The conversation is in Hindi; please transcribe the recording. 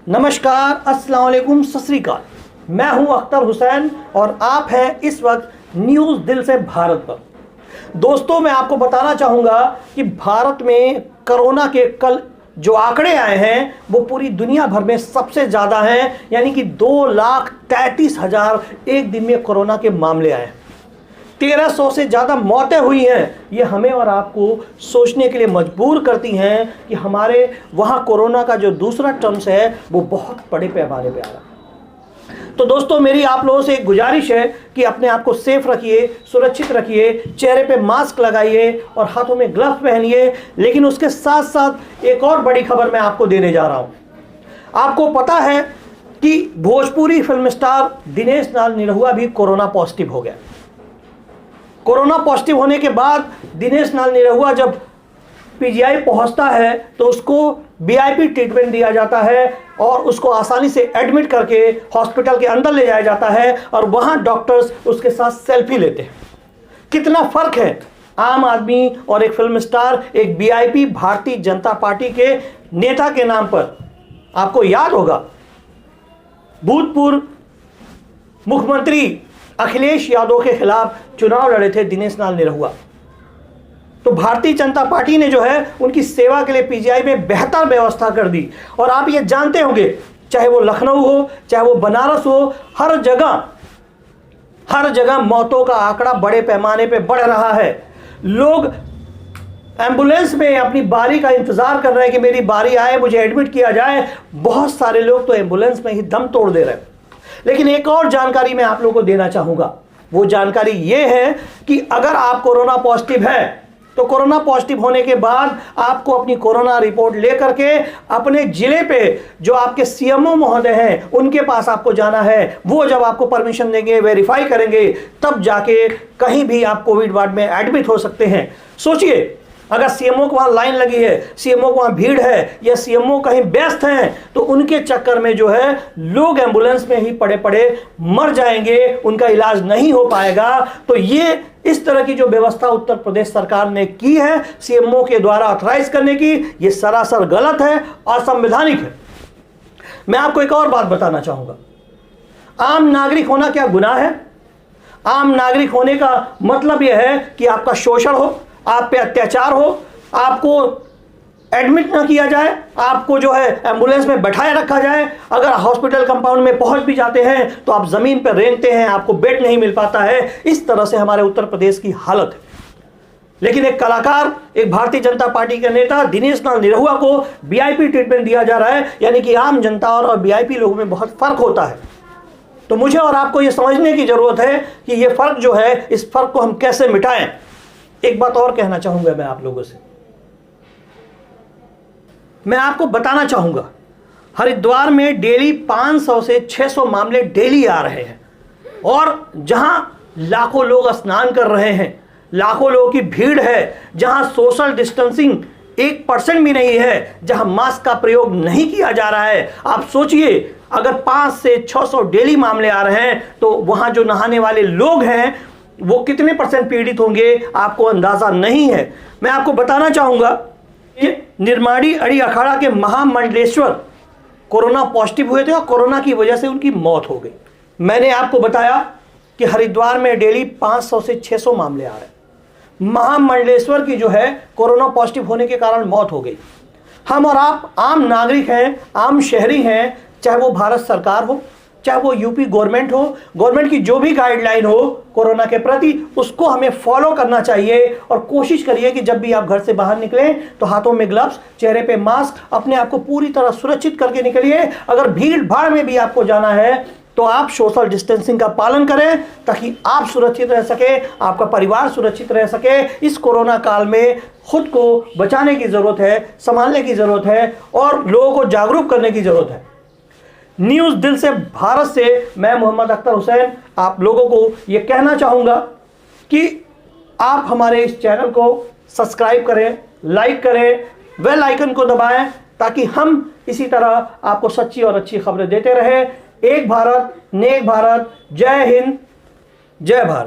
नमस्कार, अस्सलाम वालेकुम, सत श्री अकाल। मैं हूं अख्तर हुसैन और आप हैं इस वक्त न्यूज़ दिल से भारत पर। दोस्तों, मैं आपको बताना चाहूँगा कि भारत में कोरोना के कल जो आंकड़े आए हैं वो पूरी दुनिया भर में सबसे ज़्यादा हैं, यानी कि 2,33,000 एक दिन में कोरोना के मामले आए हैं। 1,300 से ज़्यादा मौतें हुई हैं। ये हमें और आपको सोचने के लिए मजबूर करती हैं कि हमारे वहाँ कोरोना का जो दूसरा टर्म्स है वो बहुत बड़े पैमाने पे आ रहा है। तो दोस्तों, मेरी आप लोगों से एक गुजारिश है कि अपने आप को सेफ रखिए, सुरक्षित रखिए, चेहरे पे मास्क लगाइए और हाथों में ग्लव्स पहनिए। लेकिन उसके साथ साथ एक और बड़ी खबर मैं आपको देने जा रहा हूँ। आपको पता है कि भोजपुरी फिल्म स्टार दिनेश लाल निरहुआ भी कोरोना पॉजिटिव हो गया। कोरोना पॉजिटिव होने के बाद दिनेश लाल निरहुआ जब पीजीआई पहुंचता है तो उसको वीआईपी ट्रीटमेंट दिया जाता है और उसको आसानी से एडमिट करके हॉस्पिटल के अंदर ले जाया जाता है और वहां डॉक्टर्स उसके साथ सेल्फी लेते हैं। कितना फर्क है आम आदमी और एक फिल्म स्टार, एक वीआईपी भारतीय जनता पार्टी के नेता के नाम पर। आपको याद होगा, भूतपूर्व मुख्यमंत्री अखिलेश यादव के खिलाफ चुनाव लड़े थे दिनेश लाल निरहुआ। तो भारतीय जनता पार्टी ने जो है उनकी सेवा के लिए पीजीआई में बेहतर व्यवस्था कर दी। और आप ये जानते होंगे, चाहे वो लखनऊ हो, चाहे वो बनारस हो, हर जगह मौतों का आंकड़ा बड़े पैमाने पे बढ़ रहा है। लोग एम्बुलेंस में अपनी बारी का इंतजार कर रहे हैं कि मेरी बारी आए, मुझे एडमिट किया जाए। बहुत सारे लोग तो एम्बुलेंस में ही दम तोड़ दे रहे हैं। लेकिन एक और जानकारी मैं आप लोगों को देना चाहूंगा। वो जानकारी ये है कि अगर आप कोरोना पॉजिटिव है तो कोरोना पॉजिटिव होने के बाद आपको अपनी कोरोना रिपोर्ट लेकर के अपने जिले पे जो आपके सीएमओ महोदय हैं उनके पास आपको जाना है। वो जब आपको परमिशन देंगे, वेरीफाई करेंगे, तब जाके कहीं भी आप कोविड वार्ड में एडमिट हो सकते हैं। सोचिए, अगर सीएमओ को वहाँ लाइन लगी है, सीएमओ को वहाँ भीड़ है या सीएमओ कहीं व्यस्त हैं, तो उनके चक्कर में जो है लोग एम्बुलेंस में ही पड़े पड़े मर जाएंगे, उनका इलाज नहीं हो पाएगा। तो ये इस तरह की जो व्यवस्था उत्तर प्रदेश सरकार ने की है सीएमओ के द्वारा ऑथराइज करने की, ये सरासर गलत है, असंवैधानिक है। मैं आपको एक और बात बताना चाहूंगा। आम नागरिक होना क्या गुनाह है? आम नागरिक होने का मतलब यह है कि आपका शोषण हो, आप पे अत्याचार हो, आपको एडमिट ना किया जाए, आपको जो है एम्बुलेंस में बैठाए रखा जाए। अगर हॉस्पिटल कंपाउंड में पहुंच भी जाते हैं तो आप जमीन पर रेंगते हैं, आपको बेड नहीं मिल पाता है। इस तरह से हमारे उत्तर प्रदेश की हालत है। लेकिन एक कलाकार, एक भारतीय जनता पार्टी के नेता दिनेश लाल निरहुआ को वीआईपी ट्रीटमेंट दिया जा रहा है। यानी कि आम जनता और वीआईपी लोगों में बहुत फर्क होता है। तो मुझे और आपको यह समझने की जरूरत है कि यह फर्क जो है, इस फर्क को हम कैसे मिटाएं। एक बात और कहना चाहूंगा मैं आप लोगों से। मैं आपको बताना चाहूंगा, हरिद्वार में डेली 500 से 600 मामले डेली आ रहे हैं और जहां लाखों लोग स्नान कर रहे हैं, लाखों लोगों की भीड़ है, जहां सोशल डिस्टेंसिंग 1% भी नहीं है, जहां मास्क का प्रयोग नहीं किया जा रहा है। आप सोचिए, अगर 5 से 600 डेली मामले आ रहे हैं तो वहां जो नहाने वाले लोग हैं वो कितने % पीड़ित होंगे, आपको अंदाजा नहीं है। मैं आपको बताना चाहूंगा, निर्माड़ी अड़ी अखाड़ा के महामंडलेश्वर कोरोना पॉजिटिव हुए थे और कोरोना की वजह से उनकी मौत हो गई। मैंने आपको बताया कि हरिद्वार में डेली 500 से 600 मामले आ रहे हैं। महामंडलेश्वर की जो है कोरोना पॉजिटिव होने के कारण मौत हो गई। हम और आप आम नागरिक हैं, आम शहरी हैं, चाहे वो भारत सरकार हो, चाहे वो यूपी गवर्नमेंट हो, गवर्नमेंट की जो भी गाइडलाइन हो कोरोना के प्रति, उसको हमें फॉलो करना चाहिए। और कोशिश करिए कि जब भी आप घर से बाहर निकलें तो हाथों में ग्लव्स, चेहरे पे मास्क, अपने आप को पूरी तरह सुरक्षित करके निकलिए। अगर भीड़ भाड़ में भी आपको जाना है तो आप सोशल डिस्टेंसिंग का पालन करें ताकि आप सुरक्षित रह सके, आपका परिवार सुरक्षित रह सके। इस कोरोना काल में खुद को बचाने की जरूरत है, संभालने की जरूरत है और लोगों को जागरूक करने की जरूरत है। न्यूज़ दिल से भारत से मैं मोहम्मद अख्तर हुसैन आप लोगों को यह कहना चाहूँगा कि आप हमारे इस चैनल को सब्सक्राइब करें, लाइक करें, बेल आइकन को दबाएं ताकि हम इसी तरह आपको सच्ची और अच्छी खबरें देते रहें। एक भारत, नेक भारत, जय हिंद, जय भारत।